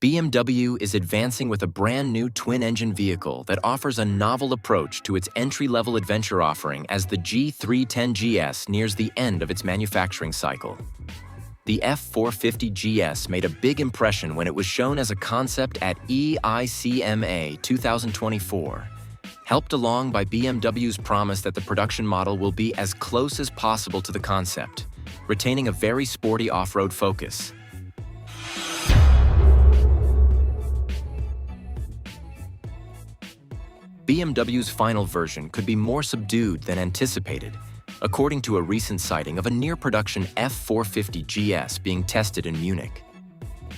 BMW is advancing with a brand new twin-engine vehicle that offers a novel approach to its entry-level adventure offering as the G310 GS nears the end of its manufacturing cycle. The F450 GS made a big impression when it was shown as a concept at EICMA 2024, helped along by BMW's promise that the production model will be as close as possible to the concept, retaining a very sporty off-road focus. BMW's final version could be more subdued than anticipated, according to a recent sighting of a near-production F450 GS being tested in Munich.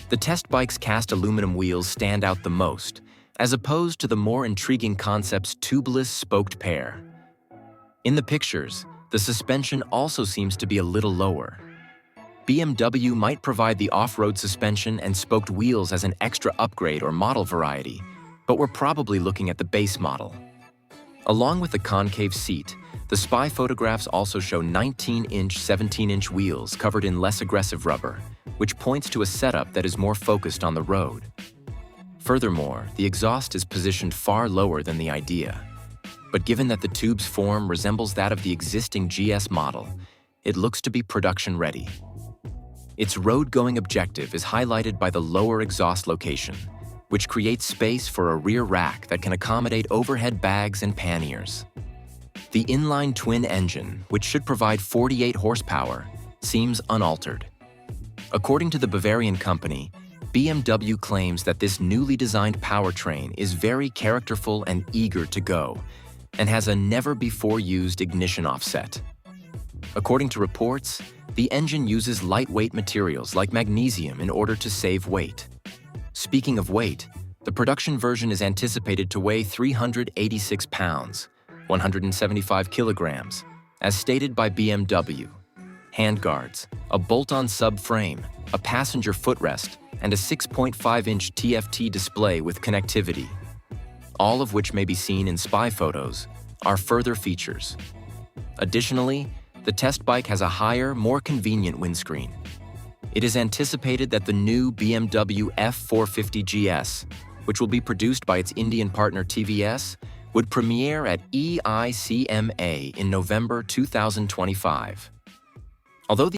The test bike's cast aluminum wheels stand out the most, as opposed to the more intriguing concept's tubeless spoked pair. In the pictures, the suspension also seems to be a little lower. BMW might provide the off-road suspension and spoked wheels as an extra upgrade or model variety, but we're probably looking at the base model. Along with the concave seat, the spy photographs also show 19-inch, 17-inch wheels covered in less aggressive rubber, which points to a setup that is more focused on the road. Furthermore, the exhaust is positioned far lower than the Idea. But given that the tube's form resembles that of the existing GS model, it looks to be production-ready. Its road-going objective is highlighted by the lower exhaust location, which creates space for a rear rack that can accommodate overhead bags and panniers. The inline twin engine, which should provide 48 horsepower, seems unaltered. According to the Bavarian company, BMW claims that this newly designed powertrain is very characterful and eager to go, and has a never-before-used ignition offset. According to reports, the engine uses lightweight materials like magnesium in order to save weight. Speaking of weight, the production version is anticipated to weigh 386 pounds, 175 kilograms, as stated by BMW. Handguards, a bolt-on subframe, a passenger footrest, and a 6.5-inch TFT display with connectivity, all of which may be seen in spy photos, are further features. Additionally, the test bike has a higher, more convenient windscreen. It is anticipated that the new BMW F450 GS, which will be produced by its Indian partner TVS, would premiere at EICMA in November 2025. Although the